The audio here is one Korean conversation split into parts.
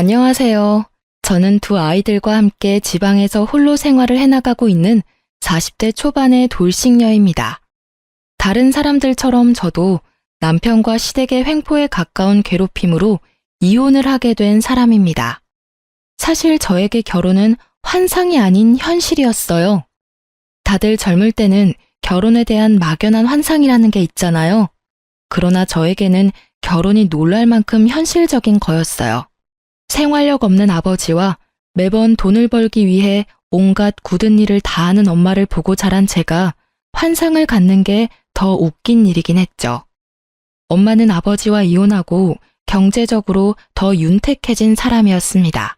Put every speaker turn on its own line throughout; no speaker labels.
안녕하세요. 저는 두 아이들과 함께 지방에서 홀로 생활을 해나가고 있는 40대 초반의 돌싱녀입니다. 다른 사람들처럼 저도 남편과 시댁의 횡포에 가까운 괴롭힘으로 이혼을 하게 된 사람입니다. 사실 저에게 결혼은 환상이 아닌 현실이었어요. 다들 젊을 때는 결혼에 대한 막연한 환상이라는 게 있잖아요. 그러나 저에게는 결혼이 놀랄 만큼 현실적인 거였어요. 생활력 없는 아버지와 매번 돈을 벌기 위해 온갖 굳은 일을 다 하는 엄마를 보고 자란 제가 환상을 갖는 게 더 웃긴 일이긴 했죠. 엄마는 아버지와 이혼하고 경제적으로 더 윤택해진 사람이었습니다.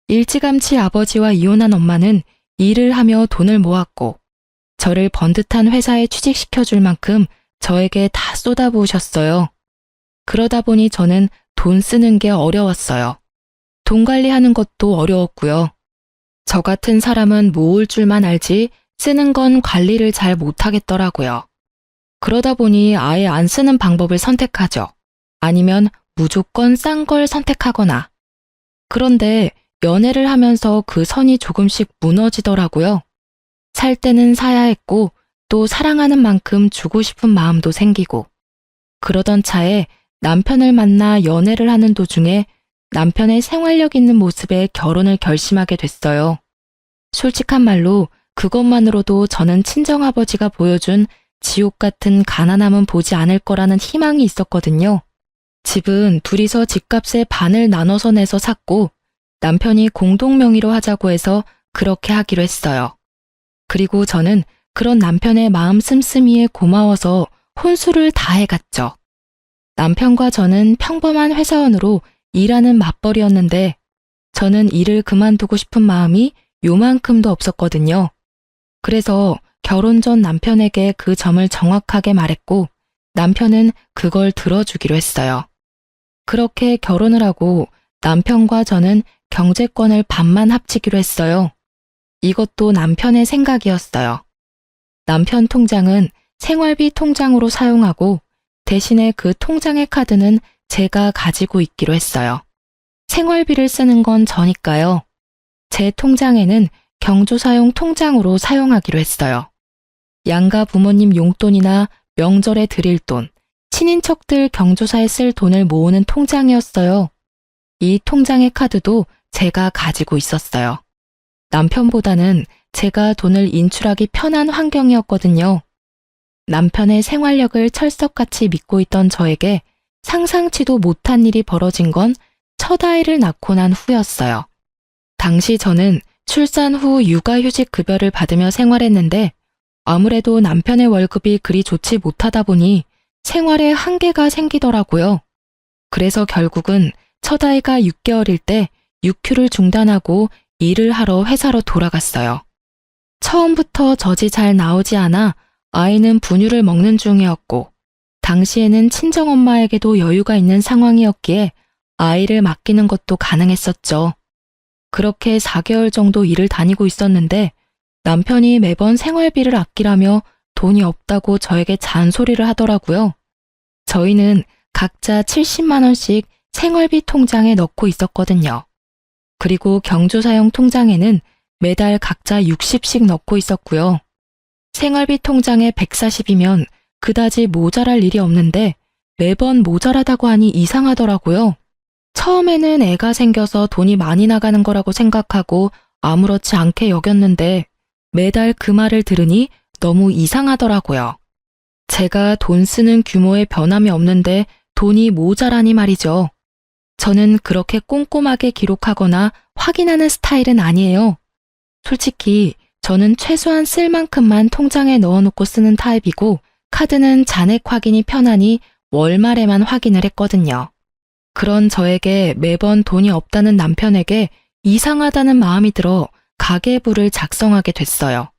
일찌감치 아버지와 이혼한 엄마는 일을 하며 돈을 모았고 저를 번듯한 회사에 취직시켜줄 만큼 저에게 다 쏟아부으셨어요. 그러다 보니 저는 돈 쓰는 게 어려웠어요. 돈 관리하는 것도 어려웠고요. 저 같은 사람은 모을 줄만 알지 쓰는 건 관리를 잘 못하겠더라고요. 그러다 보니 아예 안 쓰는 방법을 선택하죠. 아니면 무조건 싼 걸 선택하거나. 그런데 연애를 하면서 그 선이 조금씩 무너지더라고요. 살 때는 사야 했고 또 사랑하는 만큼 주고 싶은 마음도 생기고. 그러던 차에 남편을 만나 연애를 하는 도중에 남편의 생활력 있는 모습에 결혼을 결심하게 됐어요. 솔직한 말로 그것만으로도 저는 친정아버지가 보여준 지옥 같은 가난함은 보지 않을 거라는 희망이 있었거든요. 집은 둘이서 집값의 반을 나눠서 내서 샀고 남편이 공동 명의로 하자고 해서 그렇게 하기로 했어요. 그리고 저는 그런 남편의 마음 씀씀이에 고마워서 혼수를 다 해갔죠. 남편과 저는 평범한 회사원으로 일하는 맞벌이였는데 저는 일을 그만두고 싶은 마음이 요만큼도 없었거든요. 그래서 결혼 전 남편에게 그 점을 정확하게 말했고 남편은 그걸 들어주기로 했어요. 그렇게 결혼을 하고 남편과 저는 경제권을 반만 합치기로 했어요. 이것도 남편의 생각이었어요. 남편 통장은 생활비 통장으로 사용하고 대신에 그 통장의 카드는 제가 가지고 있기로 했어요. 생활비를 쓰는 건 저니까요. 제 통장에는 경조사용 통장으로 사용하기로 했어요. 양가 부모님 용돈이나 명절에 드릴 돈, 친인척들 경조사에 쓸 돈을 모으는 통장이었어요. 이 통장의 카드도 제가 가지고 있었어요. 남편보다는 제가 돈을 인출하기 편한 환경이었거든요. 남편의 생활력을 철석같이 믿고 있던 저에게 상상치도 못한 일이 벌어진 건 첫 아이를 낳고 난 후였어요. 당시 저는 출산 후 육아휴직 급여를 받으며 생활했는데 아무래도 남편의 월급이 그리 좋지 못하다 보니 생활에 한계가 생기더라고요. 그래서 결국은 첫 아이가 6개월일 때 육휴를 중단하고 일을 하러 회사로 돌아갔어요. 처음부터 젖이 잘 나오지 않아 아이는 분유를 먹는 중이었고 당시에는 친정엄마에게도 여유가 있는 상황이었기에 아이를 맡기는 것도 가능했었죠. 그렇게 4개월 정도 일을 다니고 있었는데 남편이 매번 생활비를 아끼라며 돈이 없다고 저에게 잔소리를 하더라고요. 저희는 각자 70만 원씩 생활비 통장에 넣고 있었거든요. 그리고 경조사용 통장에는 매달 각자 60씩 넣고 있었고요. 생활비 통장에 140이면 그다지 모자랄 일이 없는데 매번 모자라다고 하니 이상하더라고요. 처음에는 애가 생겨서 돈이 많이 나가는 거라고 생각하고 아무렇지 않게 여겼는데 매달 그 말을 들으니 너무 이상하더라고요. 제가 돈 쓰는 규모에 변함이 없는데 돈이 모자라니 말이죠. 저는 그렇게 꼼꼼하게 기록하거나 확인하는 스타일은 아니에요. 솔직히 저는 최소한 쓸 만큼만 통장에 넣어놓고 쓰는 타입이고 카드는 잔액 확인이 편하니 월말에만 확인을 했거든요. 그런 저에게 매번 돈이 없다는 남편에게 이상하다는 마음이 들어 가계부를 작성하게 됐어요.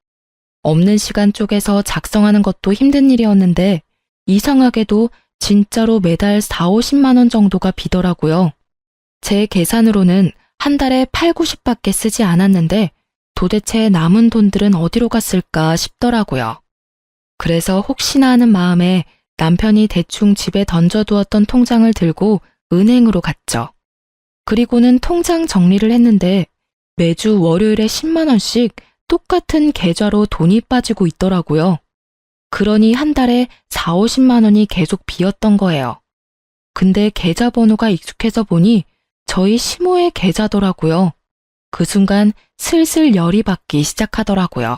없는 시간 쪼개서 작성하는 것도 힘든 일이었는데 이상하게도 진짜로 매달 4, 50만 원 정도가 비더라고요. 제 계산으로는 한 달에 8, 90밖에 쓰지 않았는데 도대체 남은 돈들은 어디로 갔을까 싶더라고요. 그래서 혹시나 하는 마음에 남편이 대충 집에 던져두었던 통장을 들고 은행으로 갔죠. 그리고는 통장 정리를 했는데 매주 월요일에 10만 원씩 똑같은 계좌로 돈이 빠지고 있더라고요. 그러니 한 달에 4, 50만 원이 계속 비었던 거예요. 근데 계좌번호가 익숙해서 보니 저희 시모의 계좌더라고요. 그 순간 슬슬 열이 받기 시작하더라고요.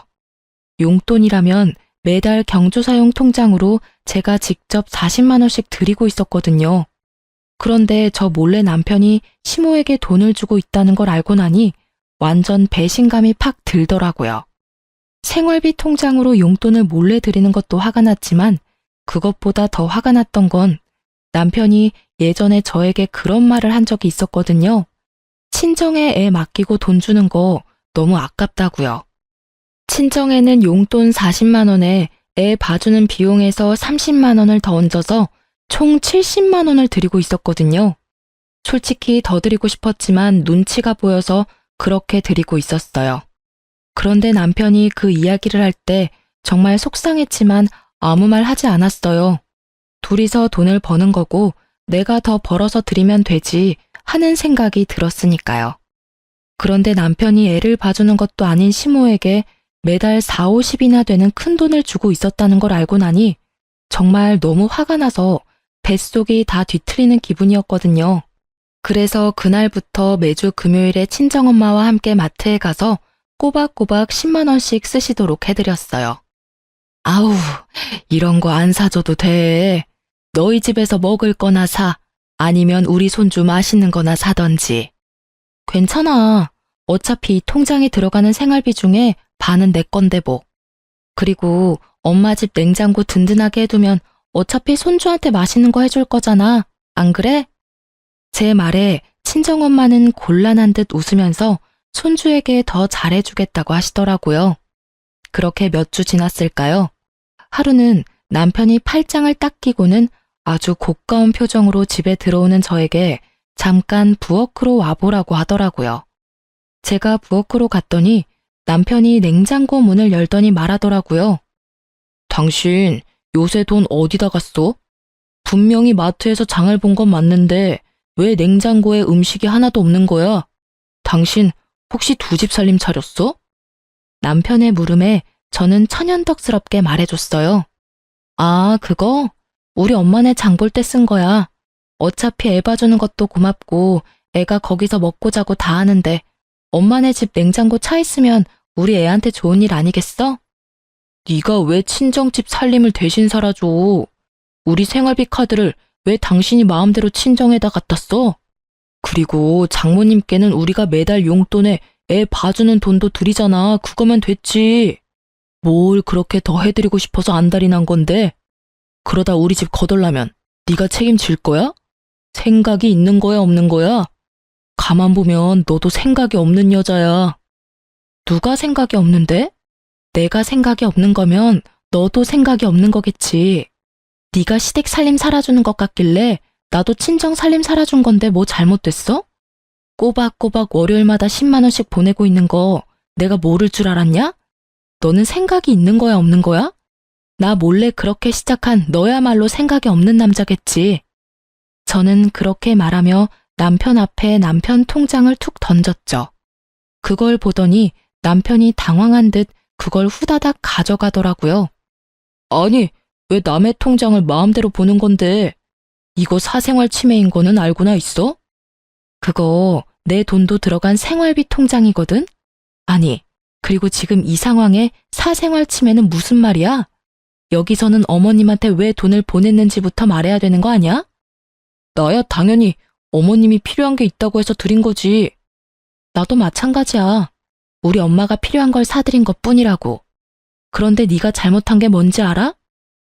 용돈이라면 매달 경조사용 통장으로 제가 직접 40만 원씩 드리고 있었거든요. 그런데 저 몰래 남편이 시모에게 돈을 주고 있다는 걸 알고 나니 완전 배신감이 팍 들더라고요. 생활비 통장으로 용돈을 몰래 드리는 것도 화가 났지만 그것보다 더 화가 났던 건 남편이 예전에 저에게 그런 말을 한 적이 있었거든요. 친정에 애 맡기고 돈 주는 거 너무 아깝다고요. 친정에는 용돈 40만 원에 애 봐주는 비용에서 30만 원을 더 얹어서 총 70만 원을 드리고 있었거든요. 솔직히 더 드리고 싶었지만 눈치가 보여서 그렇게 드리고 있었어요. 그런데 남편이 그 이야기를 할 때 정말 속상했지만 아무 말 하지 않았어요. 둘이서 돈을 버는 거고 내가 더 벌어서 드리면 되지 하는 생각이 들었으니까요. 그런데 남편이 애를 봐주는 것도 아닌 시모에게 매달 4, 50이나 되는 큰 돈을 주고 있었다는 걸 알고 나니 정말 너무 화가 나서 뱃속이 다 뒤틀리는 기분이었거든요. 그래서 그날부터 매주 금요일에 친정엄마와 함께 마트에 가서 꼬박꼬박 10만 원씩 쓰시도록 해드렸어요. 아우, 이런 거 안 사줘도 돼. 너희 집에서 먹을 거나 사. 아니면 우리 손주 맛있는 거나 사던지. 괜찮아. 어차피 통장에 들어가는 생활비 중에 반은 내 건데 뭐. 그리고 엄마 집 냉장고 든든하게 해두면 어차피 손주한테 맛있는 거 해줄 거잖아. 안 그래? 제 말에 친정엄마는 곤란한 듯 웃으면서 손주에게 더 잘해주겠다고 하시더라고요. 그렇게 몇 주 지났을까요? 하루는 남편이 팔짱을 딱 끼고는 아주 고가운 표정으로 집에 들어오는 저에게 잠깐 부엌으로 와보라고 하더라고요. 제가 부엌으로 갔더니 남편이 냉장고 문을 열더니 말하더라고요. 당신 요새 돈 어디다 갔어? 분명히 마트에서 장을 본 건 맞는데 왜 냉장고에 음식이 하나도 없는 거야? 당신 혹시 두 집 살림 차렸어? 남편의 물음에 저는 천연덕스럽게 말해줬어요. 아, 그거? 우리 엄마네 장 볼 때 쓴 거야. 어차피 애 봐주는 것도 고맙고 애가 거기서 먹고 자고 다 하는데 엄마네 집 냉장고 차 있으면 우리 애한테 좋은 일 아니겠어? 네가 왜 친정집 살림을 대신 살아줘? 우리 생활비 카드를 왜 당신이 마음대로 친정에다 갖다 써? 그리고 장모님께는 우리가 매달 용돈에 애 봐주는 돈도 드리잖아. 그거면 됐지. 뭘 그렇게 더 해드리고 싶어서 안달이 난 건데? 그러다 우리 집 거덜나면 네가 책임질 거야? 생각이 있는 거야, 없는 거야? 가만 보면 너도 생각이 없는 여자야. 누가 생각이 없는데? 내가 생각이 없는 거면 너도 생각이 없는 거겠지. 네가 시댁 살림 살아주는 것 같길래 나도 친정 살림 살아준 건데 뭐 잘못됐어? 꼬박꼬박 월요일마다 10만 원씩 보내고 있는 거 내가 모를 줄 알았냐? 너는 생각이 있는 거야, 없는 거야? 나 몰래 그렇게 시작한 너야말로 생각이 없는 남자겠지. 저는 그렇게 말하며 남편 앞에 남편 통장을 툭 던졌죠. 그걸 보더니 남편이 당황한 듯 그걸 후다닥 가져가더라고요. 아니, 왜 남의 통장을 마음대로 보는 건데? 이거 사생활 침해인 거는 알고나 있어? 그거 내 돈도 들어간 생활비 통장이거든? 아니, 그리고 지금 이 상황에 사생활 침해는 무슨 말이야? 여기서는 어머님한테 왜 돈을 보냈는지부터 말해야 되는 거 아니야? 나야 당연히 어머님이 필요한 게 있다고 해서 드린 거지. 나도 마찬가지야. 우리 엄마가 필요한 걸 사드린 것뿐이라고. 그런데 네가 잘못한 게 뭔지 알아?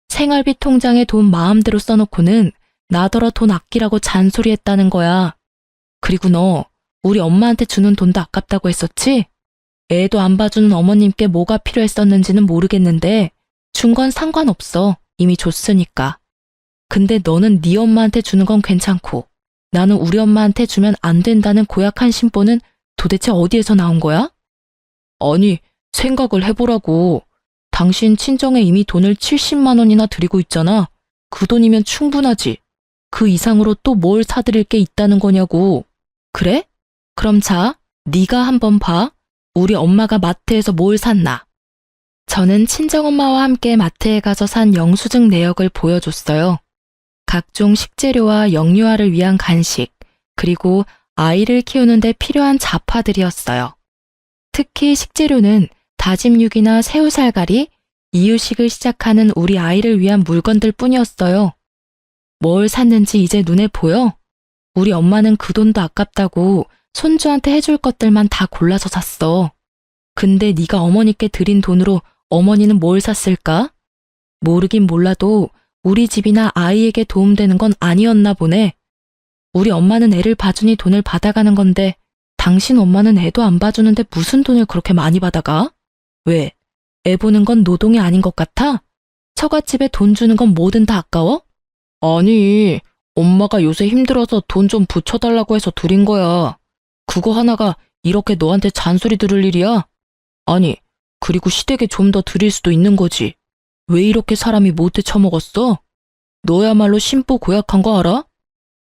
생활비 통장에 돈 마음대로 써놓고는 나더러 돈 아끼라고 잔소리했다는 거야. 그리고 너 우리 엄마한테 주는 돈도 아깝다고 했었지? 애도 안 봐주는 어머님께 뭐가 필요했었는지는 모르겠는데 준 건 상관없어. 이미 줬으니까. 근데 너는 네 엄마한테 주는 건 괜찮고 나는 우리 엄마한테 주면 안 된다는 고약한 심보는 도대체 어디에서 나온 거야? 아니, 생각을 해보라고. 당신 친정에 이미 돈을 70만 원이나 드리고 있잖아. 그 돈이면 충분하지. 그 이상으로 또 뭘 사드릴 게 있다는 거냐고. 그래? 그럼 자, 네가 한번 봐. 우리 엄마가 마트에서 뭘 샀나? 저는 친정엄마와 함께 마트에 가서 산 영수증 내역을 보여줬어요. 각종 식재료와 영유아를 위한 간식, 그리고 아이를 키우는 데 필요한 잡화들이었어요. 특히 식재료는 다짐 육이나 새우살가리, 이유식을 시작하는 우리 아이를 위한 물건들 뿐이었어요. 뭘 샀는지 이제 눈에 보여? 우리 엄마는 그 돈도 아깝다고 손주한테 해줄 것들만 다 골라서 샀어. 근데 네가 어머니께 드린 돈으로 어머니는 뭘 샀을까? 모르긴 몰라도 우리 집이나 아이에게 도움되는 건 아니었나 보네. 우리 엄마는 애를 봐주니 돈을 받아가는 건데 당신 엄마는 애도 안 봐주는데 무슨 돈을 그렇게 많이 받아가? 왜? 애 보는 건 노동이 아닌 것 같아? 처갓집에 돈 주는 건 뭐든 다 아까워? 아니, 엄마가 요새 힘들어서 돈 좀 붙여달라고 해서 드린 거야. 그거 하나가 이렇게 너한테 잔소리 들을 일이야? 아니, 그리고 시댁에 좀 더 드릴 수도 있는 거지. 왜 이렇게 사람이 못돼 처먹었어? 너야말로 심보 고약한 거 알아?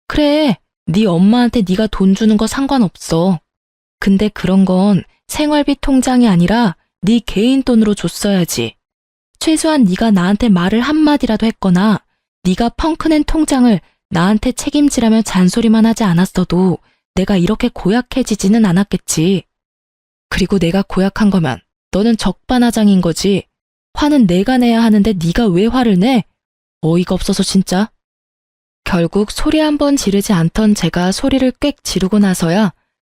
그래, 네 엄마한테 네가 돈 주는 거 상관없어. 근데 그런 건 생활비 통장이 아니라 네 개인 돈으로 줬어야지. 최소한 네가 나한테 말을 한마디라도 했거나 네가 펑크낸 통장을 나한테 책임지라며 잔소리만 하지 않았어도 내가 이렇게 고약해지지는 않았겠지. 그리고 내가 고약한 거면 너는 적반하장인 거지. 화는 내가 내야 하는데 네가 왜 화를 내? 어이가 없어서 진짜. 결국 소리 한 번 지르지 않던 제가 소리를 꽥 지르고 나서야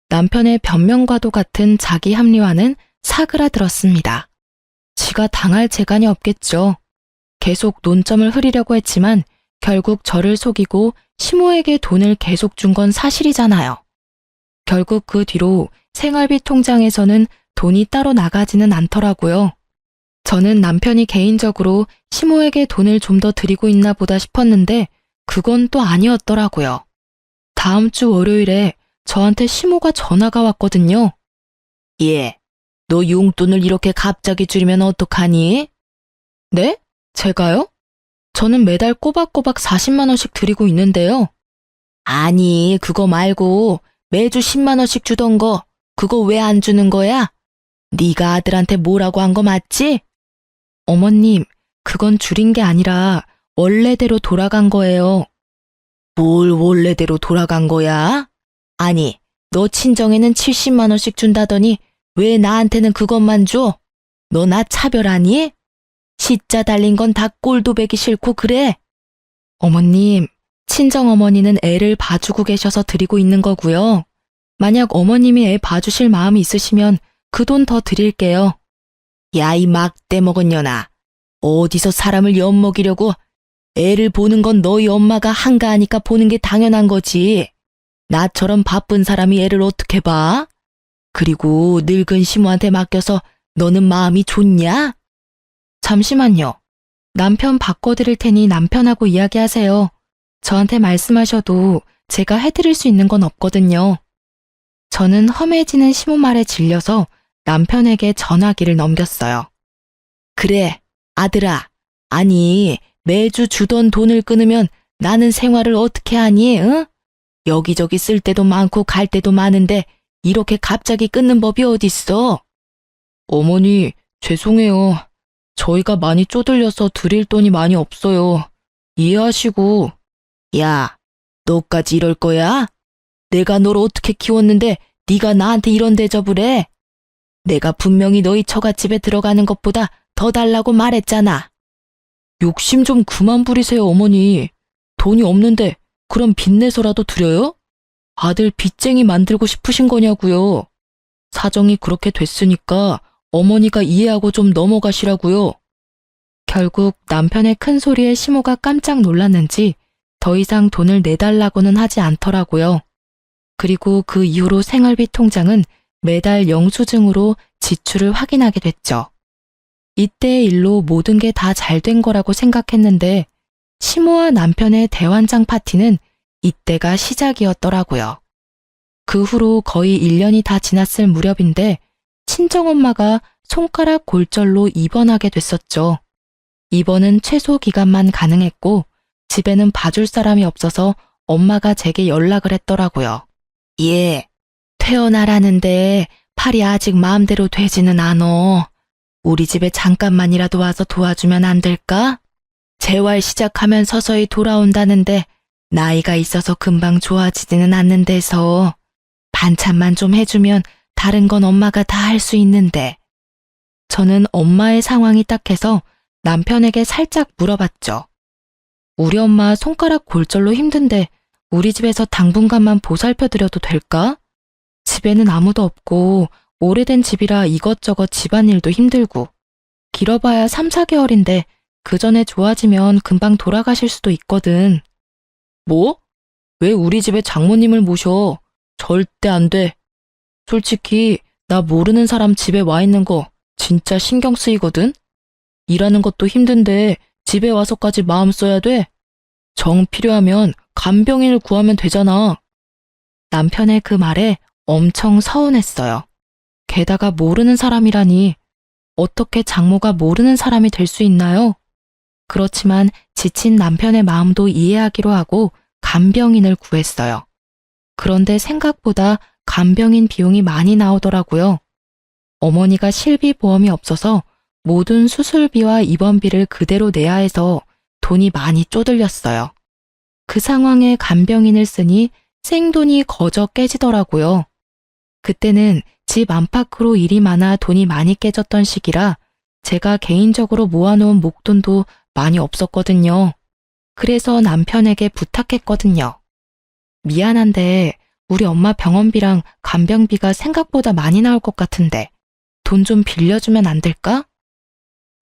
남편의 변명과도 같은 자기 합리화는 사그라들었습니다. 지가 당할 재간이 없겠죠. 계속 논점을 흐리려고 했지만 결국 저를 속이고 시모에게 돈을 계속 준 건 사실이잖아요. 결국 그 뒤로 생활비 통장에서는 돈이 따로 나가지는 않더라고요. 저는 남편이 개인적으로 시모에게 돈을 좀 더 드리고 있나 보다 싶었는데 그건 또 아니었더라고요. 다음 주 월요일에 저한테 시모가 전화가 왔거든요. 예, 너 용돈을 이렇게 갑자기 줄이면 어떡하니? 네? 제가요? 저는 매달 꼬박꼬박 40만 원씩 드리고 있는데요. 아니, 그거 말고 매주 10만 원씩 주던 거, 그거 왜 안 주는 거야? 네가 아들한테 뭐라고 한 거 맞지? 어머님, 그건 줄인 게 아니라 원래대로 돌아간 거예요. 뭘 원래대로 돌아간 거야? 아니, 너 친정에는 70만 원씩 준다더니 왜 나한테는 그것만 줘? 너 나 차별하니? 시자 달린 건 다 꼴도 배기 싫고 그래? 어머님, 친정어머니는 애를 봐주고 계셔서 드리고 있는 거고요. 만약 어머님이 애 봐주실 마음이 있으시면 그 돈 더 드릴게요. 야, 이 막대 먹은 년아. 어디서 사람을 엿먹이려고. 애를 보는 건 너희 엄마가 한가하니까 보는 게 당연한 거지. 나처럼 바쁜 사람이 애를 어떻게 봐? 그리고 늙은 시모한테 맡겨서 너는 마음이 좋냐? 잠시만요. 남편 바꿔드릴 테니 남편하고 이야기하세요. 저한테 말씀하셔도 제가 해드릴 수 있는 건 없거든요. 저는 험해지는 시모 말에 질려서 남편에게 전화기를 넘겼어요. 그래, 아들아. 아니, 매주 주던 돈을 끊으면 나는 생활을 어떻게 하니, 응? 여기저기 쓸 때도 많고 갈 때도 많은데 이렇게 갑자기 끊는 법이 어딨어? 어머니, 죄송해요. 저희가 많이 쪼들려서 드릴 돈이 많이 없어요. 이해하시고. 야, 너까지 이럴 거야? 내가 널 어떻게 키웠는데 네가 나한테 이런 대접을 해? 내가 분명히 너희 처갓집에 들어가는 것보다 더 달라고 말했잖아. 욕심 좀 그만 부리세요, 어머니. 돈이 없는데 그럼 빚내서라도 드려요? 아들 빚쟁이 만들고 싶으신 거냐고요. 사정이 그렇게 됐으니까 어머니가 이해하고 좀 넘어가시라고요. 결국 남편의 큰 소리에 시모가 깜짝 놀랐는지 더 이상 돈을 내달라고는 하지 않더라고요. 그리고 그 이후로 생활비 통장은 매달 영수증으로 지출을 확인하게 됐죠. 이때의 일로 모든 게 다 잘 된 거라고 생각했는데 시모와 남편의 대환장 파티는 이때가 시작이었더라고요. 그 후로 거의 1년이 다 지났을 무렵인데 친정엄마가 손가락 골절로 입원하게 됐었죠. 입원은 최소 기간만 가능했고 집에는 봐줄 사람이 없어서 엄마가 제게 연락을 했더라고요. 예, 퇴원하라는데 팔이 아직 마음대로 되지는 않어. 우리 집에 잠깐만이라도 와서 도와주면 안 될까? 재활 시작하면 서서히 돌아온다는데 나이가 있어서 금방 좋아지지는 않는 데서 반찬만 좀 해주면 다른 건 엄마가 다 할 수 있는데. 저는 엄마의 상황이 딱해서 남편에게 살짝 물어봤죠. 우리 엄마 손가락 골절로 힘든데 우리 집에서 당분간만 보살펴드려도 될까? 집에는 아무도 없고 오래된 집이라 이것저것 집안일도 힘들고 길어봐야 3, 4개월인데 그 전에 좋아지면 금방 돌아가실 수도 있거든. 뭐? 왜 우리 집에 장모님을 모셔? 절대 안 돼. 솔직히 나 모르는 사람 집에 와 있는 거 진짜 신경 쓰이거든? 일하는 것도 힘든데 집에 와서까지 마음 써야 돼? 정 필요하면 간병인을 구하면 되잖아. 남편의 그 말에 엄청 서운했어요. 게다가 모르는 사람이라니 어떻게 장모가 모르는 사람이 될 수 있나요? 그렇지만 지친 남편의 마음도 이해하기로 하고 간병인을 구했어요. 그런데 생각보다 간병인 비용이 많이 나오더라고요. 어머니가 실비보험이 없어서 모든 수술비와 입원비를 그대로 내야 해서 돈이 많이 쪼들렸어요. 그 상황에 간병인을 쓰니 생돈이 거저 깨지더라고요. 그때는 집 안팎으로 일이 많아 돈이 많이 깨졌던 시기라 제가 개인적으로 모아놓은 목돈도 많이 없었거든요. 그래서 남편에게 부탁했거든요. 미안한데 우리 엄마 병원비랑 간병비가 생각보다 많이 나올 것 같은데 돈 좀 빌려주면 안 될까?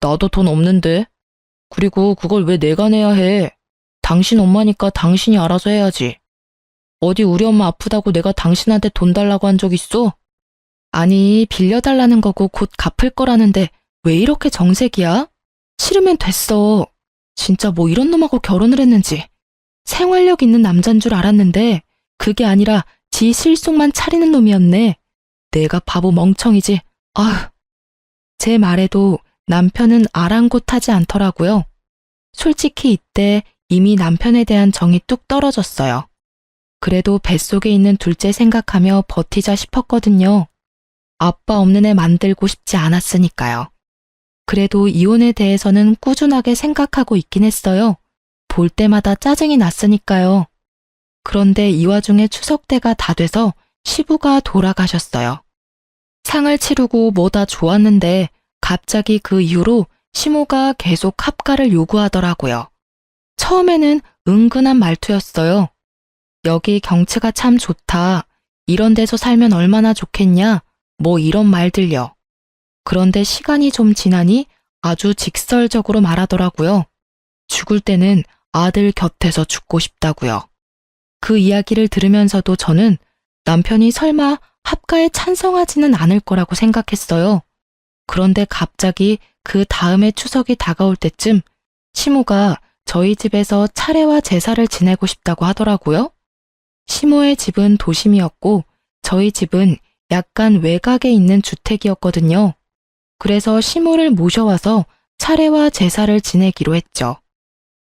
나도 돈 없는데. 그리고 그걸 왜 내가 내야 해? 당신 엄마니까 당신이 알아서 해야지. 어디 우리 엄마 아프다고 내가 당신한테 돈 달라고 한 적 있어? 아니, 빌려달라는 거고 곧 갚을 거라는데 왜 이렇게 정색이야? 싫으면 됐어. 진짜 뭐 이런 놈하고 결혼을 했는지. 생활력 있는 남잔 줄 알았는데 그게 아니라 지 실속만 차리는 놈이었네. 내가 바보 멍청이지. 아휴. 제 말에도 남편은 아랑곳하지 않더라고요. 솔직히 이때 이미 남편에 대한 정이 뚝 떨어졌어요. 그래도 뱃속에 있는 둘째 생각하며 버티자 싶었거든요. 아빠 없는 애 만들고 싶지 않았으니까요. 그래도 이혼에 대해서는 꾸준하게 생각하고 있긴 했어요. 볼 때마다 짜증이 났으니까요. 그런데 이 와중에 추석 때가 다 돼서 시부가 돌아가셨어요. 상을 치르고 뭐다 좋았는데 갑자기 그 이후로 시모가 계속 합가를 요구하더라고요. 처음에는 은근한 말투였어요. 여기 경치가 참 좋다. 이런 데서 살면 얼마나 좋겠냐. 뭐 이런 말들요. 그런데 시간이 좀 지나니 아주 직설적으로 말하더라고요. 죽을 때는 아들 곁에서 죽고 싶다고요. 그 이야기를 들으면서도 저는 남편이 설마 합가에 찬성하지는 않을 거라고 생각했어요. 그런데 갑자기 그 다음에 추석이 다가올 때쯤 시모가 저희 집에서 차례와 제사를 지내고 싶다고 하더라고요. 시모의 집은 도심이었고 저희 집은 약간 외곽에 있는 주택이었거든요. 그래서 시모를 모셔와서 차례와 제사를 지내기로 했죠.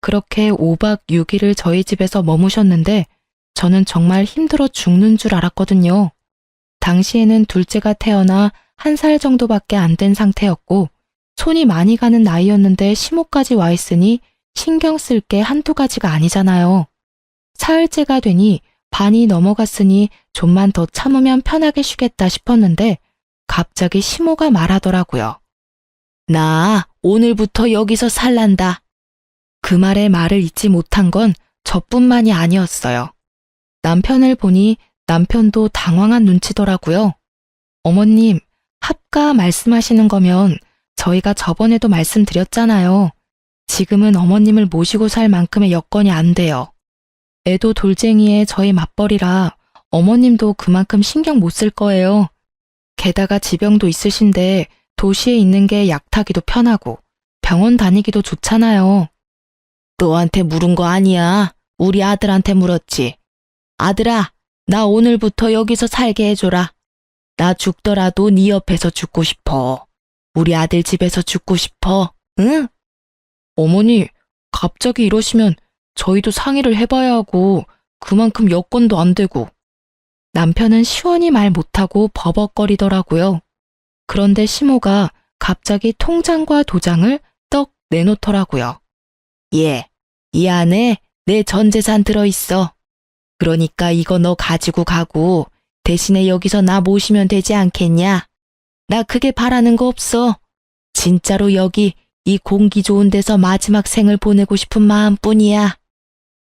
그렇게 5박 6일을 저희 집에서 머무셨는데 저는 정말 힘들어 죽는 줄 알았거든요. 당시에는 둘째가 태어나 1살 정도밖에 안 된 상태였고 손이 많이 가는 나이였는데 시모까지 와 있으니 신경 쓸 게 한두 가지가 아니잖아요. 사흘째가 되니 반이 넘어갔으니 좀만 더 참으면 편하게 쉬겠다 싶었는데 갑자기 시모가 말하더라고요. 나 오늘부터 여기서 살란다. 그 말에 말을 잇지 못한 건 저뿐만이 아니었어요. 남편을 보니 남편도 당황한 눈치더라고요. 어머님, 합가 말씀하시는 거면 저희가 저번에도 말씀드렸잖아요. 지금은 어머님을 모시고 살 만큼의 여건이 안 돼요. 애도 돌쟁이에 저희 맞벌이라 어머님도 그만큼 신경 못 쓸 거예요. 게다가 지병도 있으신데 도시에 있는 게 약 타기도 편하고 병원 다니기도 좋잖아요. 너한테 물은 거 아니야. 우리 아들한테 물었지. 아들아, 나 오늘부터 여기서 살게 해줘라. 나 죽더라도 네 옆에서 죽고 싶어. 우리 아들 집에서 죽고 싶어. 응? 어머니, 갑자기 이러시면 저희도 상의를 해봐야 하고 그만큼 여건도 안 되고. 남편은 시원히 말 못하고 버벅거리더라고요. 그런데 시모가 갑자기 통장과 도장을 떡 내놓더라고요. 이 안에 내 전 재산 들어있어. 그러니까 이거 너 가지고 가고 대신에 여기서 나 모시면 되지 않겠냐? 나 크게 바라는 거 없어. 진짜로 여기 이 공기 좋은 데서 마지막 생을 보내고 싶은 마음뿐이야.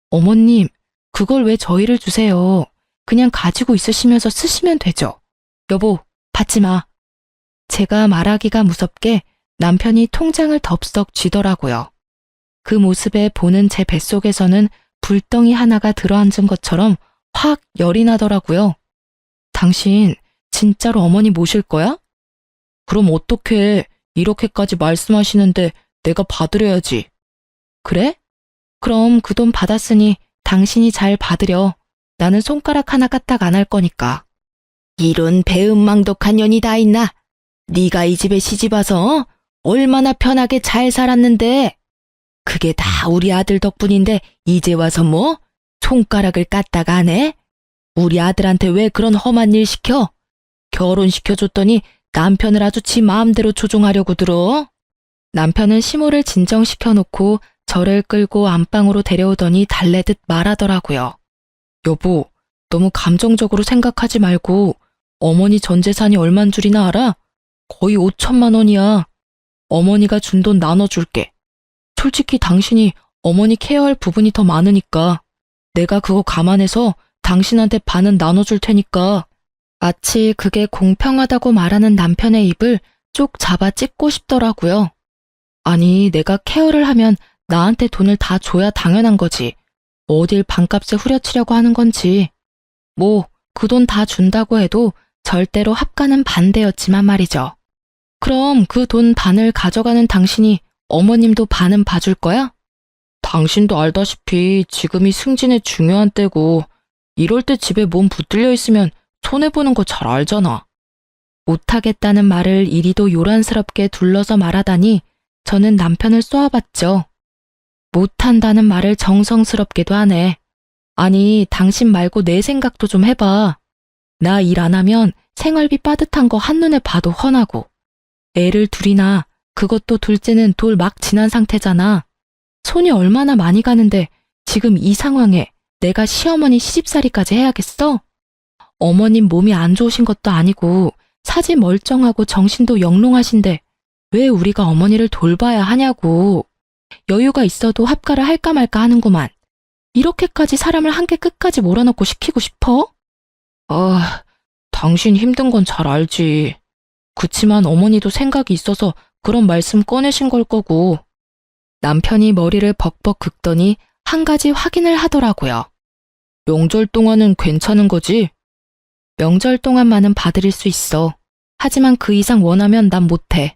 어머님, 그걸 왜 저희를 주세요? 그냥 가지고 있으시면서 쓰시면 되죠. 여보, 받지 마. 제가 말하기가 무섭게 남편이 통장을 덥석 쥐더라고요. 그 모습에 보는 제 뱃속에서는 불덩이 하나가 들어앉은 것처럼 확 열이 나더라고요. 당신 진짜로 어머니 모실 거야? 그럼 어떡해. 이렇게까지 말씀하시는데 내가 받으려야지. 그래? 그럼 그 돈 받았으니 당신이 잘 받으려. 나는 손가락 하나 까딱 안 할 거니까. 이런 배은망덕한 년이 다 있나? 네가 이 집에 시집와서 얼마나 편하게 잘 살았는데. 그게 다 우리 아들 덕분인데 이제 와서 뭐? 손가락을 까딱 안 해? 우리 아들한테 왜 그런 험한 일 시켜? 결혼시켜줬더니 남편을 아주 지 마음대로 조종하려고 들어? 남편은 시모를 진정시켜놓고 저를 끌고 안방으로 데려오더니 달래듯 말하더라고요. 여보, 너무 감정적으로 생각하지 말고 어머니 전 재산이 얼만 줄이나 알아? 거의 5천만 원이야. 어머니가 준 돈 나눠줄게. 솔직히 당신이 어머니 케어할 부분이 더 많으니까 내가 그거 감안해서 당신한테 반은 나눠줄 테니까. 마치 그게 공평하다고 말하는 남편의 입을 쭉 잡아 찢고 싶더라고요. 아니, 내가 케어를 하면 나한테 돈을 다 줘야 당연한 거지. 어딜 반값에 후려치려고 하는 건지. 뭐, 그 돈 다 준다고 해도 절대로 합가는 반대였지만 말이죠. 그럼 그 돈 반을 가져가는 당신이 어머님도 반은 봐줄 거야? 당신도 알다시피 지금이 승진의 중요한 때고 이럴 때 집에 몸 붙들려 있으면 손해보는 거 잘 알잖아. 못하겠다는 말을 이리도 요란스럽게 둘러서 말하다니 저는 남편을 쏘아봤죠. 못한다는 말을 정성스럽게도 하네. 아니, 당신 말고 내 생각도 좀 해봐. 나 일 안 하면 생활비 빠듯한 거 한눈에 봐도 훤하고. 애를 둘이나, 그것도 둘째는 돌 막 지난 상태잖아. 손이 얼마나 많이 가는데 지금 이 상황에 내가 시어머니 시집살이까지 해야겠어? 어머님 몸이 안 좋으신 것도 아니고 사지 멀쩡하고 정신도 영롱하신데 왜 우리가 어머니를 돌봐야 하냐고. 여유가 있어도 합가를 할까 말까 하는구만. 이렇게까지 사람을 한개 끝까지 몰아넣고 시키고 싶어? 당신 힘든 건 잘 알지. 그치만 어머니도 생각이 있어서 그런 말씀 꺼내신 걸 거고. 남편이 머리를 벅벅 긁더니 한 가지 확인을 하더라고요. 명절 동안은 괜찮은 거지? 명절 동안만은 봐드릴 수 있어. 하지만 그 이상 원하면 난 못해.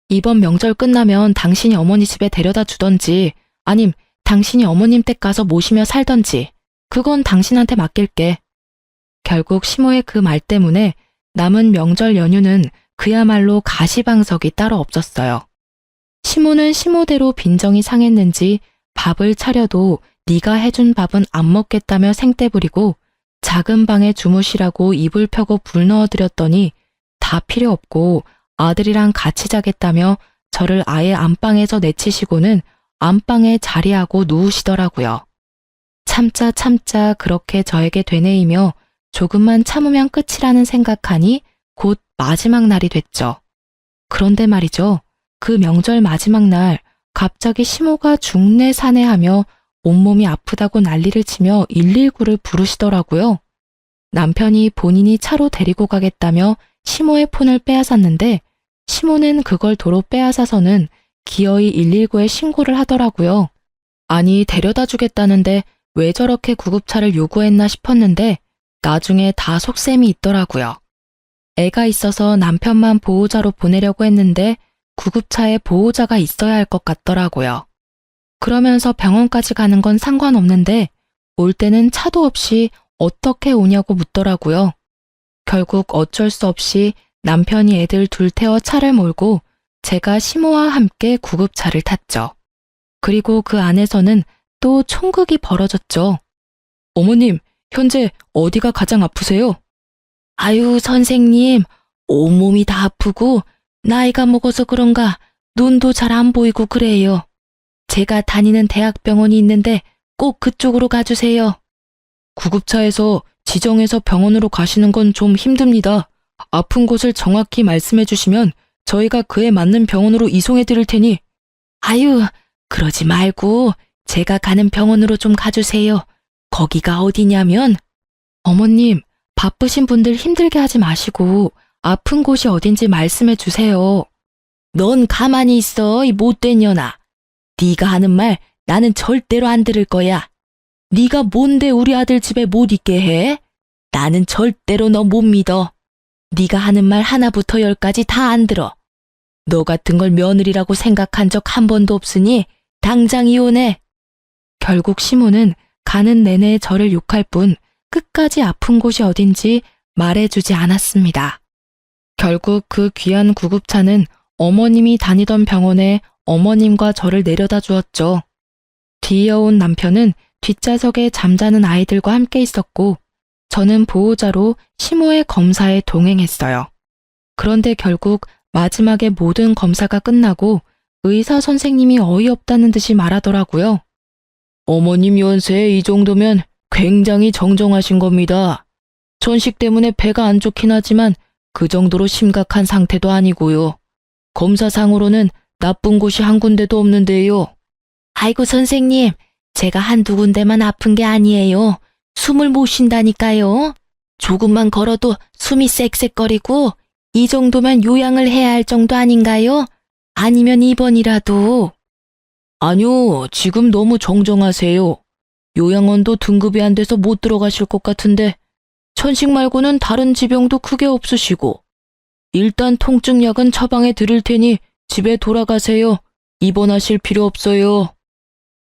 이번 명절 끝나면 당신이 어머니 집에 데려다 주던지 아님 당신이 어머님 댁 가서 모시며 살던지 그건 당신한테 맡길게. 결국 시모의 그 말 때문에 남은 명절 연휴는 그야말로 가시방석이 따로 없었어요. 시모는 시모대로 빈정이 상했는지 밥을 차려도 네가 해준 밥은 안 먹겠다며 생떼 부리고 작은 방에 주무시라고 이불 펴고 불 넣어드렸더니 다 필요 없고 아들이랑 같이 자겠다며 저를 아예 안방에서 내치시고는 안방에 자리하고 누우시더라고요. 참자 그렇게 저에게 되뇌이며 조금만 참으면 끝이라는 생각하니 곧 마지막 날이 됐죠. 그런데 말이죠. 그 명절 마지막 날 갑자기 시모가 중내사내하며 온몸이 아프다고 난리를 치며 119를 부르시더라고요. 남편이 본인이 차로 데리고 가겠다며 시모의 폰을 빼앗았는데 시모는 그걸 도로 빼앗아서는 기어이 119에 신고를 하더라고요. 아니, 데려다 주겠다는데 왜 저렇게 구급차를 요구했나 싶었는데 나중에 다 속셈이 있더라고요. 애가 있어서 남편만 보호자로 보내려고 했는데 구급차에 보호자가 있어야 할 것 같더라고요. 그러면서 병원까지 가는 건 상관없는데 올 때는 차도 없이 어떻게 오냐고 묻더라고요. 결국 어쩔 수 없이 남편이 애들 둘 태워 차를 몰고 제가 시모와 함께 구급차를 탔죠. 그리고 그 안에서는 또 총극이 벌어졌죠. 어머님, 현재 어디가 가장 아프세요? 아유, 선생님, 온몸이 다 아프고 나이가 먹어서 그런가 눈도 잘 안 보이고 그래요. 제가 다니는 대학병원이 있는데 꼭 그쪽으로 가주세요. 구급차에서 지정해서 병원으로 가시는 건 좀 힘듭니다. 아픈 곳을 정확히 말씀해 주시면 저희가 그에 맞는 병원으로 이송해 드릴 테니. 아유, 그러지 말고 제가 가는 병원으로 좀 가주세요. 거기가 어디냐면. 어머님, 바쁘신 분들 힘들게 하지 마시고 아픈 곳이 어딘지 말씀해 주세요. 넌 가만히 있어, 이 못된 년아. 네가 하는 말 나는 절대로 안 들을 거야. 네가 뭔데 우리 아들 집에 못 있게 해? 나는 절대로 너 못 믿어. 네가 하는 말 하나부터 열까지 다 안 들어. 너 같은 걸 며느리라고 생각한 적 한 번도 없으니 당장 이혼해. 결국 시모는 가는 내내 저를 욕할 뿐 끝까지 아픈 곳이 어딘지 말해주지 않았습니다. 결국 그 귀한 구급차는 어머님이 다니던 병원에 어머님과 저를 내려다 주었죠. 뒤이어온 남편은 뒷좌석에 잠자는 아이들과 함께 있었고 저는 보호자로 시모의 검사에 동행했어요. 그런데 결국 마지막에 모든 검사가 끝나고 의사 선생님이 어이없다는 듯이 말하더라고요. 어머님 연세 이 정도면 굉장히 정정하신 겁니다. 천식 때문에 배가 안 좋긴 하지만 그 정도로 심각한 상태도 아니고요. 검사상으로는 나쁜 곳이 한 군데도 없는데요. 아이고 선생님, 제가 한두 군데만 아픈 게 아니에요. 숨을 못 쉰다니까요. 조금만 걸어도 숨이 쌕쌕거리고 이 정도면 요양을 해야 할 정도 아닌가요? 아니면 입원이라도. 아니요, 지금 너무 정정하세요. 요양원도 등급이 안 돼서 못 들어가실 것 같은데 천식 말고는 다른 지병도 크게 없으시고 일단 통증약은 처방해 드릴 테니 집에 돌아가세요. 입원하실 필요 없어요.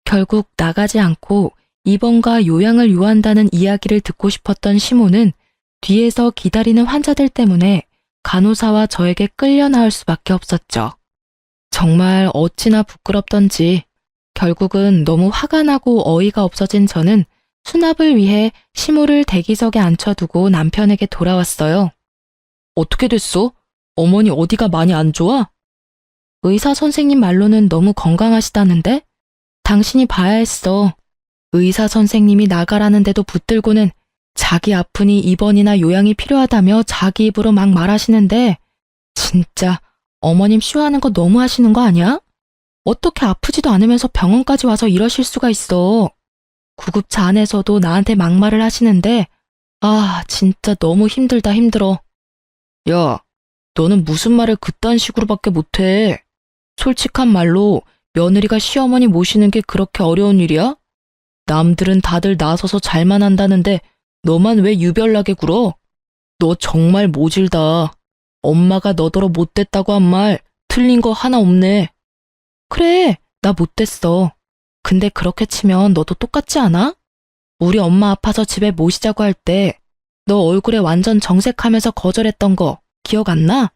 결국 나가지 않고 입원과 요양을 요한다는 이야기를 듣고 싶었던 시모는 뒤에서 기다리는 환자들 때문에 간호사와 저에게 끌려 나올 수밖에 없었죠. 정말 어찌나 부끄럽던지 결국은 너무 화가 나고 어이가 없어진 저는 수납을 위해 시모를 대기석에 앉혀두고 남편에게 돌아왔어요. 어떻게 됐어? 어머니 어디가 많이 안 좋아? 의사 선생님 말로는 너무 건강하시다는데? 당신이 봐야 했어. 의사 선생님이 나가라는데도 붙들고는 자기 아프니 입원이나 요양이 필요하다며 자기 입으로 막 말하시는데 진짜 어머님 쇼하는 거 너무 하시는 거 아니야? 어떻게 아프지도 않으면서 병원까지 와서 이러실 수가 있어. 구급차 안에서도 나한테 막말을 하시는데 아 진짜 너무 힘들다 힘들어. 야, 너는 무슨 말을 그딴 식으로밖에 못해. 솔직한 말로 며느리가 시어머니 모시는 게 그렇게 어려운 일이야? 남들은 다들 나서서 잘만 한다는데 너만 왜 유별나게 굴어? 너 정말 모질다. 엄마가 너더러 못됐다고 한 말 틀린 거 하나 없네. 그래, 나 못됐어. 근데 그렇게 치면 너도 똑같지 않아? 우리 엄마 아파서 집에 모시자고 할 때 너 얼굴에 완전 정색하면서 거절했던 거 기억 안 나?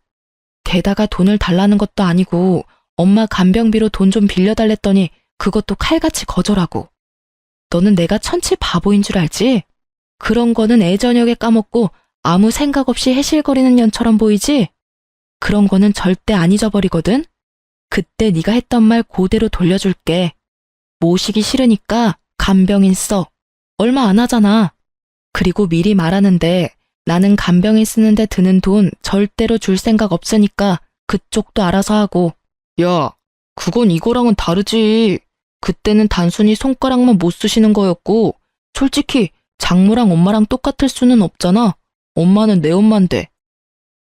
게다가 돈을 달라는 것도 아니고 엄마 간병비로 돈 좀 빌려달랬더니 그것도 칼같이 거절하고. 너는 내가 천치 바보인 줄 알지? 그런 거는 애저녁에 까먹고 아무 생각 없이 해실거리는 년처럼 보이지? 그런 거는 절대 안 잊어버리거든? 그때 네가 했던 말 그대로 돌려줄게. 모시기 싫으니까 간병인 써. 얼마 안 하잖아. 그리고 미리 말하는데 나는 간병인 쓰는데 드는 돈 절대로 줄 생각 없으니까 그쪽도 알아서 하고. 야, 그건 이거랑은 다르지. 그때는 단순히 손가락만 못 쓰시는 거였고 솔직히 장모랑 엄마랑 똑같을 수는 없잖아. 엄마는 내 엄마인데.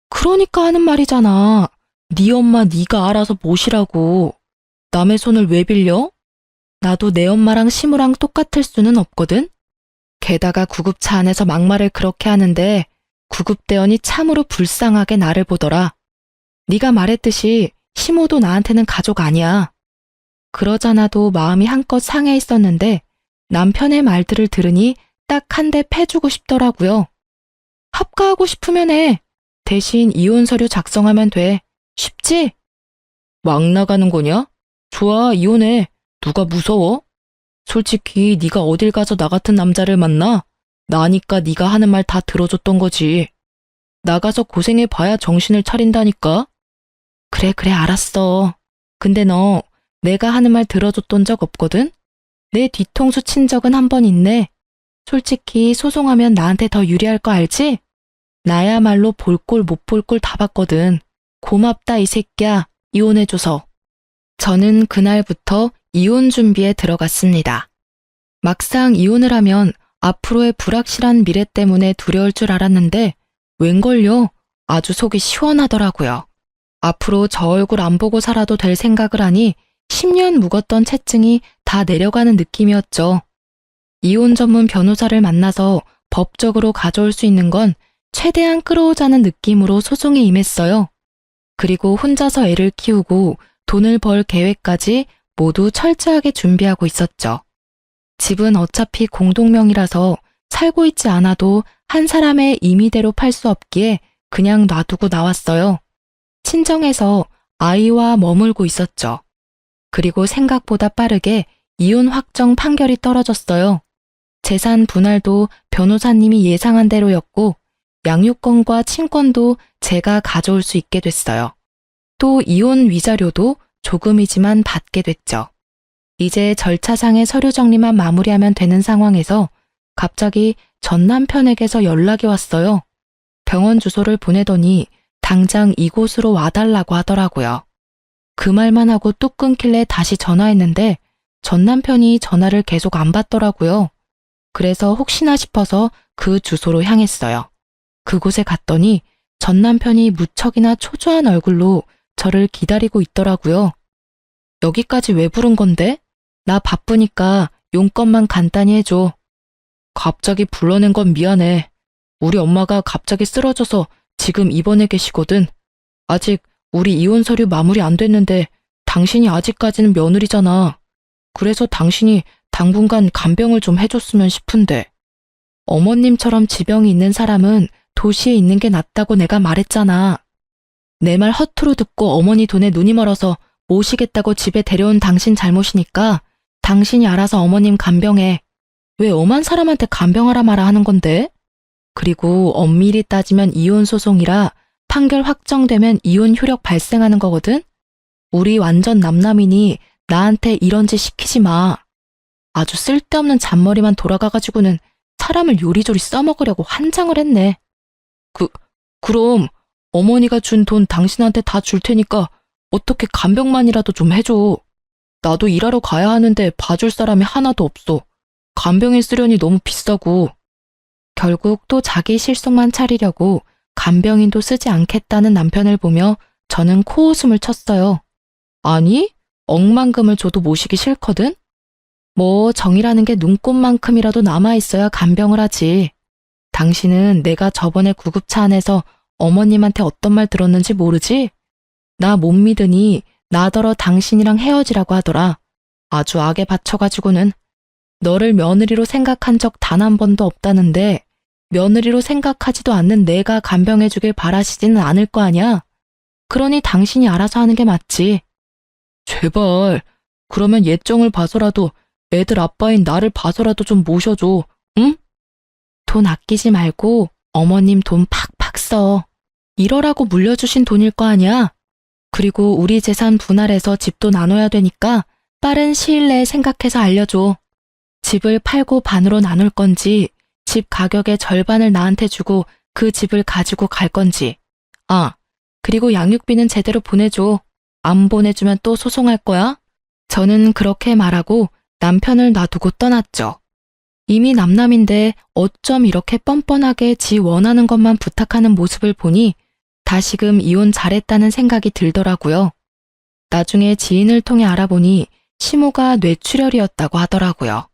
그러니까 하는 말이잖아. 네 엄마 네가 알아서 모시라고. 남의 손을 왜 빌려? 나도 내 엄마랑 시무랑 똑같을 수는 없거든. 게다가 구급차 안에서 막말을 그렇게 하는데 구급대원이 참으로 불쌍하게 나를 보더라. 네가 말했듯이 시모도 나한테는 가족 아니야. 그러잖아도 마음이 한껏 상해 있었는데 남편의 말들을 들으니 딱 한 대 패주고 싶더라고요. 합가하고 싶으면 해. 대신 이혼 서류 작성하면 돼. 쉽지? 막 나가는 거냐? 좋아, 이혼해. 누가 무서워? 솔직히 네가 어딜 가서 나 같은 남자를 만나? 나니까 네가 하는 말 다 들어줬던 거지. 나가서 고생해봐야 정신을 차린다니까? 그래, 알았어. 근데 너 내가 하는 말 들어줬던 적 없거든? 내 뒤통수 친 적은 한 번 있네. 솔직히 소송하면 나한테 더 유리할 거 알지? 나야말로 볼 꼴 못 볼 꼴 다 봤거든. 고맙다 이 새끼야. 이혼해줘서. 저는 그날부터 이혼 준비에 들어갔습니다. 막상 이혼을 하면 앞으로의 불확실한 미래 때문에 두려울 줄 알았는데 웬걸요? 아주 속이 시원하더라고요. 앞으로 저 얼굴 안 보고 살아도 될 생각을 하니 10년 묵었던 채증이 다 내려가는 느낌이었죠. 이혼 전문 변호사를 만나서 법적으로 가져올 수 있는 건 최대한 끌어오자는 느낌으로 소송에 임했어요. 그리고 혼자서 애를 키우고 돈을 벌 계획까지 모두 철저하게 준비하고 있었죠. 집은 어차피 공동명의라서 살고 있지 않아도 한 사람의 임의대로 팔 수 없기에 그냥 놔두고 나왔어요. 친정에서 아이와 머물고 있었죠. 그리고 생각보다 빠르게 이혼 확정 판결이 떨어졌어요. 재산 분할도 변호사님이 예상한 대로였고 양육권과 친권도 제가 가져올 수 있게 됐어요. 또 이혼 위자료도 조금이지만 받게 됐죠. 이제 절차상의 서류 정리만 마무리하면 되는 상황에서 갑자기 전 남편에게서 연락이 왔어요. 병원 주소를 보내더니 당장 이곳으로 와달라고 하더라고요. 그 말만 하고 뚝 끊길래 다시 전화했는데 전 남편이 전화를 계속 안 받더라고요. 그래서 혹시나 싶어서 그 주소로 향했어요. 그곳에 갔더니 전 남편이 무척이나 초조한 얼굴로 저를 기다리고 있더라고요. 여기까지 왜 부른 건데? 나 바쁘니까 용건만 간단히 해줘. 갑자기 불러낸 건 미안해. 우리 엄마가 갑자기 쓰러져서 지금 입원해 계시거든. 아직 우리 이혼 서류 마무리 안 됐는데 당신이 아직까지는 며느리잖아. 그래서 당신이 당분간 간병을 좀 해줬으면 싶은데. 어머님처럼 지병이 있는 사람은 도시에 있는 게 낫다고 내가 말했잖아. 내 말 허투루 듣고 어머니 돈에 눈이 멀어서 모시겠다고 집에 데려온 당신 잘못이니까 당신이 알아서 어머님 간병해. 왜 엄한 사람한테 간병하라 마라 하는 건데? 그리고 엄밀히 따지면 이혼 소송이라 판결 확정되면 이혼 효력 발생하는 거거든? 우리 완전 남남이니 나한테 이런 짓 시키지 마. 아주 쓸데없는 잔머리만 돌아가가지고는 사람을 요리조리 써먹으려고 환장을 했네. 그럼 어머니가 준 돈 당신한테 다 줄 테니까 어떻게 간병만이라도 좀 해줘. 나도 일하러 가야 하는데 봐줄 사람이 하나도 없어. 간병인 쓰려니 너무 비싸고. 결국 또 자기 실속만 차리려고 간병인도 쓰지 않겠다는 남편을 보며 저는 코웃음을 쳤어요. 아니, 억만금을 줘도 모시기 싫거든? 뭐 정이라는 게 눈꽃만큼이라도 남아있어야 간병을 하지. 당신은 내가 저번에 구급차 안에서 어머님한테 어떤 말 들었는지 모르지? 나 못 믿으니 나더러 당신이랑 헤어지라고 하더라. 아주 악에 받쳐가지고는. 너를 며느리로 생각한 적 단 한 번도 없다는데 며느리로 생각하지도 않는 내가 간병해주길 바라시지는 않을 거 아냐? 그러니 당신이 알아서 하는 게 맞지. 제발, 그러면 예정을 봐서라도 애들 아빠인 나를 봐서라도 좀 모셔줘, 응? 돈 아끼지 말고 어머님 돈 팍팍 써. 이러라고 물려주신 돈일 거 아니야? 그리고 우리 재산 분할해서 집도 나눠야 되니까 빠른 시일 내에 생각해서 알려줘. 집을 팔고 반으로 나눌 건지, 집 가격의 절반을 나한테 주고 그 집을 가지고 갈 건지. 아, 그리고 양육비는 제대로 보내줘. 안 보내주면 또 소송할 거야? 저는 그렇게 말하고 남편을 놔두고 떠났죠. 이미 남남인데 어쩜 이렇게 뻔뻔하게 지 원하는 것만 부탁하는 모습을 보니 다시금 이혼 잘했다는 생각이 들더라고요. 나중에 지인을 통해 알아보니 시모가 뇌출혈이었다고 하더라고요.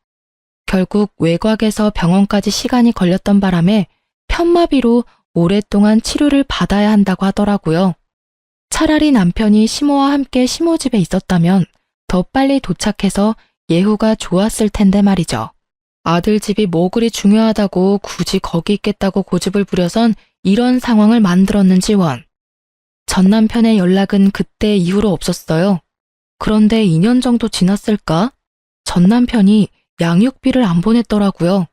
결국 외곽에서 병원까지 시간이 걸렸던 바람에 편마비로 오랫동안 치료를 받아야 한다고 하더라고요. 차라리 남편이 시모와 함께 시모 집에 있었다면 더 빨리 도착해서 예후가 좋았을 텐데 말이죠. 아들 집이 뭐 그리 중요하다고 굳이 거기 있겠다고 고집을 부려선 이런 상황을 만들었는지 원. 전 남편의 연락은 그때 이후로 없었어요. 그런데 2년 정도 지났을까? 전 남편이 양육비를 안 보냈더라고요.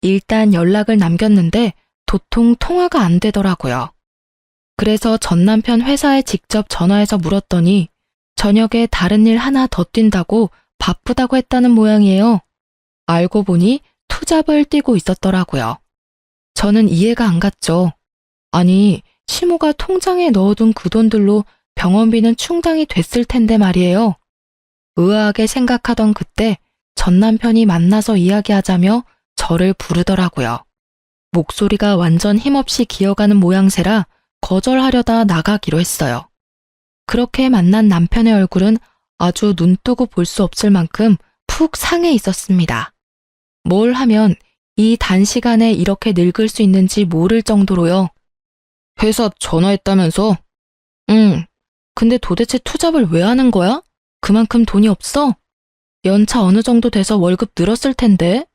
일단 연락을 남겼는데 도통 통화가 안 되더라고요. 그래서 전 남편 회사에 직접 전화해서 물었더니 저녁에 다른 일 하나 더 뛴다고 바쁘다고 했다는 모양이에요. 알고 보니 투잡을 뛰고 있었더라고요. 저는 이해가 안 갔죠. 아니, 시모가 통장에 넣어둔 그 돈들로 병원비는 충당이 됐을 텐데 말이에요. 의아하게 생각하던 그때 전 남편이 만나서 이야기하자며 저를 부르더라고요. 목소리가 완전 힘없이 기어가는 모양새라 거절하려다 나가기로 했어요. 그렇게 만난 남편의 얼굴은 아주 눈뜨고 볼 수 없을 만큼 푹 상해 있었습니다. 뭘 하면 이 단시간에 이렇게 늙을 수 있는지 모를 정도로요. 회사 전화했다면서? 응. 근데 도대체 투잡을 왜 하는 거야? 그만큼 돈이 없어? 연차 어느 정도 돼서 월급 늘었을 텐데?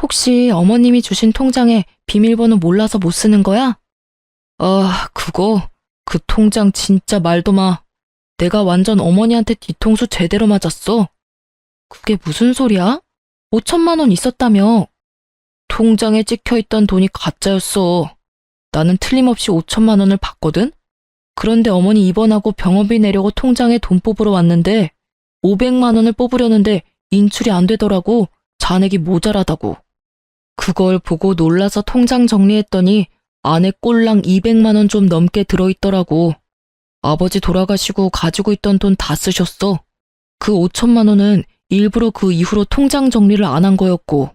혹시 어머님이 주신 통장에 비밀번호 몰라서 못 쓰는 거야? 아, 그 통장 진짜 말도 마. 내가 완전 어머니한테 뒤통수 제대로 맞았어. 그게 무슨 소리야? 5천만 원 있었다며. 통장에 찍혀있던 돈이 가짜였어. 나는 틀림없이 5천만 원을 받거든? 그런데 어머니 입원하고 병원비 내려고 통장에 돈 뽑으러 왔는데 500만 원을 뽑으려는데 인출이 안 되더라고. 잔액이 모자라다고. 그걸 보고 놀라서 통장 정리했더니 안에 꼴랑 200만 원 좀 넘게 들어있더라고. 아버지 돌아가시고 가지고 있던 돈 다 쓰셨어. 그 5천만 원은 일부러 그 이후로 통장 정리를 안 한 거였고.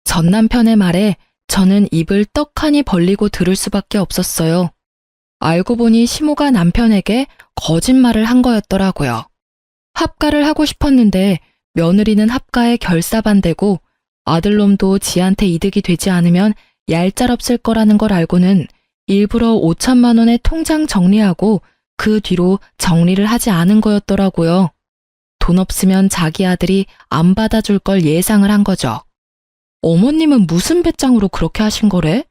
전 남편의 말에 저는 입을 떡하니 벌리고 들을 수밖에 없었어요. 알고 보니 시모가 남편에게 거짓말을 한 거였더라고요. 합가를 하고 싶었는데 며느리는 합가에 결사반대고 아들놈도 지한테 이득이 되지 않으면 얄짤없을 거라는 걸 알고는 일부러 5천만 원의 통장 정리하고 그 뒤로 정리를 하지 않은 거였더라고요. 돈 없으면 자기 아들이 안 받아줄 걸 예상을 한 거죠. 어머님은 무슨 배짱으로 그렇게 하신 거래?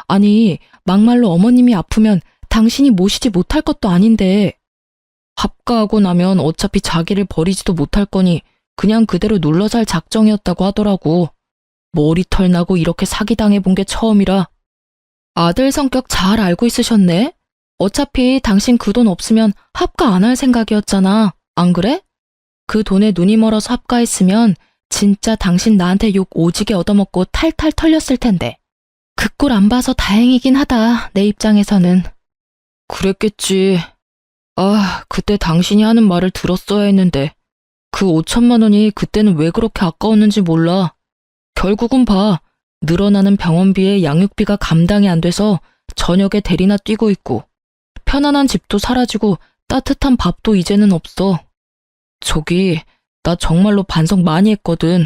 아니, 막말로 어머님이 아프면 당신이 모시지 못할 것도 아닌데. 합가하고 나면 어차피 자기를 버리지도 못할 거니 그냥 그대로 눌러 살 작정이었다고 하더라고. 머리털 나고 이렇게 사기당해본 게 처음이라. 아들 성격 잘 알고 있으셨네? 어차피 당신 그 돈 없으면 합가 안 할 생각이었잖아. 안 그래? 그 돈에 눈이 멀어서 합가했으면 진짜 당신 나한테 욕 오지게 얻어먹고 탈탈 털렸을 텐데. 그 꼴 안 봐서 다행이긴 하다, 내 입장에서는. 그랬겠지. 아, 그때 당신이 하는 말을 들었어야 했는데 그 5천만 원이 그때는 왜 그렇게 아까웠는지 몰라. 결국은 봐. 늘어나는 병원비에 양육비가 감당이 안 돼서 저녁에 대리나 뛰고 있고 편안한 집도 사라지고 따뜻한 밥도 이제는 없어. 저기, 나 정말로 반성 많이 했거든.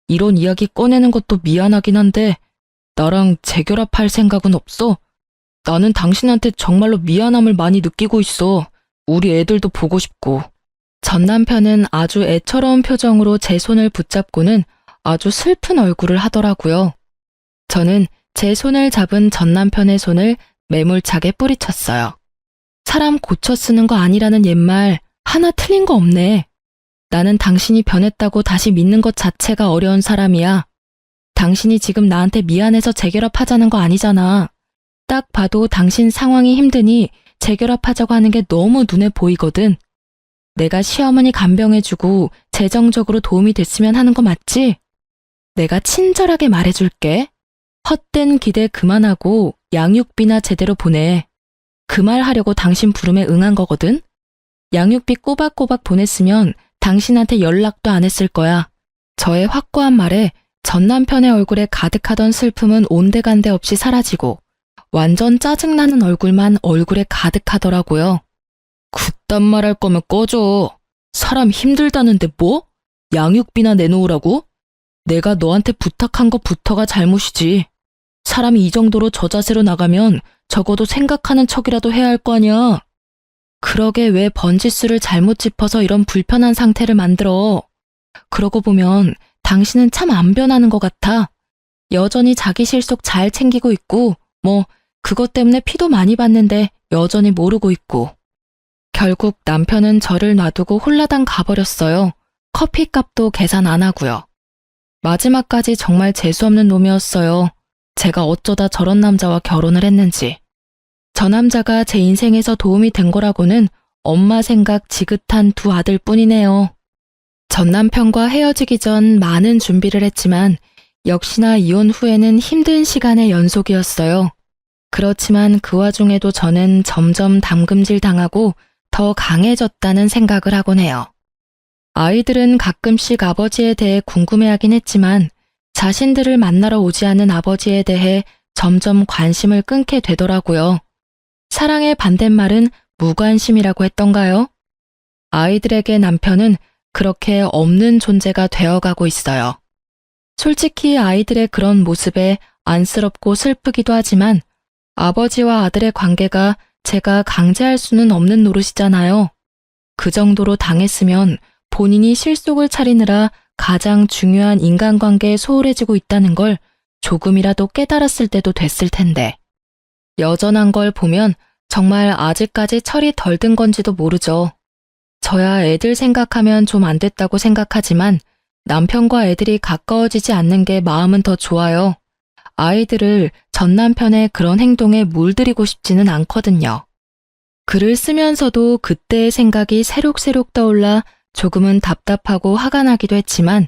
이런 이야기 꺼내는 것도 미안하긴 한데 나랑 재결합할 생각은 없어? 나는 당신한테 정말로 미안함을 많이 느끼고 있어. 우리 애들도 보고 싶고. 전 남편은 아주 애처로운 표정으로 제 손을 붙잡고는 아주 슬픈 얼굴을 하더라고요. 저는 제 손을 잡은 전 남편의 손을 매몰차게 뿌리쳤어요. 사람 고쳐 쓰는 거 아니라는 옛말 하나 틀린 거 없네. 나는 당신이 변했다고 다시 믿는 것 자체가 어려운 사람이야. 당신이 지금 나한테 미안해서 재결합하자는 거 아니잖아. 딱 봐도 당신 상황이 힘드니 재결합하자고 하는 게 너무 눈에 보이거든. 내가 시어머니 간병해주고 재정적으로 도움이 됐으면 하는 거 맞지? 내가 친절하게 말해줄게. 헛된 기대 그만하고 양육비나 제대로 보내. 그 말 하려고 당신 부름에 응한 거거든? 양육비 꼬박꼬박 보냈으면 당신한테 연락도 안 했을 거야. 저의 확고한 말에 전 남편의 얼굴에 가득하던 슬픔은 온데간데 없이 사라지고 완전 짜증나는 얼굴만 얼굴에 가득하더라고요. 그딴 말 할 거면 꺼져. 사람 힘들다는데 뭐? 양육비나 내놓으라고? 내가 너한테 부탁한 것부터가 잘못이지. 사람이 이 정도로 저자세로 나가면 적어도 생각하는 척이라도 해야 할 거 아니야. 그러게 왜 번지수를 잘못 짚어서 이런 불편한 상태를 만들어. 그러고 보면 당신은 참 안 변하는 것 같아. 여전히 자기 실속 잘 챙기고 있고 그것 때문에 피도 많이 받는데 여전히 모르고 있고. 결국 남편은 저를 놔두고 홀라당 가버렸어요. 커피값도 계산 안 하고요. 마지막까지 정말 재수없는 놈이었어요. 제가 어쩌다 저런 남자와 결혼을 했는지. 저 남자가 제 인생에서 도움이 된 거라고는 엄마 생각 지긋한 두 아들 뿐이네요. 전 남편과 헤어지기 전 많은 준비를 했지만 역시나 이혼 후에는 힘든 시간의 연속이었어요. 그렇지만 그 와중에도 저는 점점 담금질 당하고 더 강해졌다는 생각을 하곤 해요. 아이들은 가끔씩 아버지에 대해 궁금해하긴 했지만 자신들을 만나러 오지 않은 아버지에 대해 점점 관심을 끊게 되더라고요. 사랑의 반대말은 무관심이라고 했던가요? 아이들에게 남편은 그렇게 없는 존재가 되어가고 있어요. 솔직히 아이들의 그런 모습에 안쓰럽고 슬프기도 하지만 아버지와 아들의 관계가 제가 강제할 수는 없는 노릇이잖아요. 그 정도로 당했으면 본인이 실속을 차리느라 가장 중요한 인간관계에 소홀해지고 있다는 걸 조금이라도 깨달았을 때도 됐을 텐데. 여전한 걸 보면 정말 아직까지 철이 덜 든 건지도 모르죠. 저야 애들 생각하면 좀 안 됐다고 생각하지만 남편과 애들이 가까워지지 않는 게 마음은 더 좋아요. 아이들을 전 남편의 그런 행동에 물들이고 싶지는 않거든요. 글을 쓰면서도 그때의 생각이 새록새록 떠올라 조금은 답답하고 화가 나기도 했지만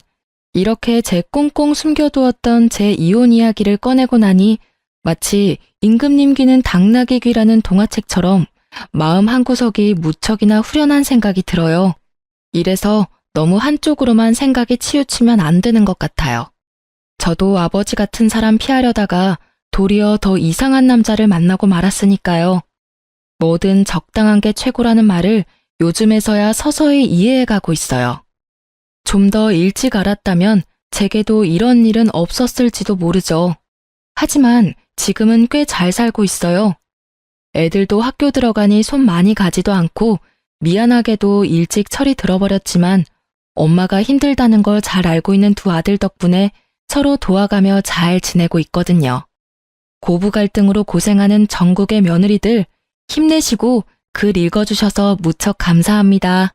이렇게 제 꽁꽁 숨겨두었던 제 이혼 이야기를 꺼내고 나니 마치 임금님 귀는 당나귀 귀라는 동화책처럼 마음 한구석이 무척이나 후련한 생각이 들어요. 이래서 너무 한쪽으로만 생각이 치우치면 안 되는 것 같아요. 저도 아버지 같은 사람 피하려다가 도리어 더 이상한 남자를 만나고 말았으니까요. 뭐든 적당한 게 최고라는 말을 요즘에서야 서서히 이해해가고 있어요. 좀 더 일찍 알았다면 제게도 이런 일은 없었을지도 모르죠. 하지만 지금은 꽤 잘 살고 있어요. 애들도 학교 들어가니 손 많이 가지도 않고 미안하게도 일찍 철이 들어버렸지만 엄마가 힘들다는 걸 잘 알고 있는 두 아들 덕분에 서로 도와가며 잘 지내고 있거든요. 고부 갈등으로 고생하는 전국의 며느리들 힘내시고 글 읽어주셔서 무척 감사합니다.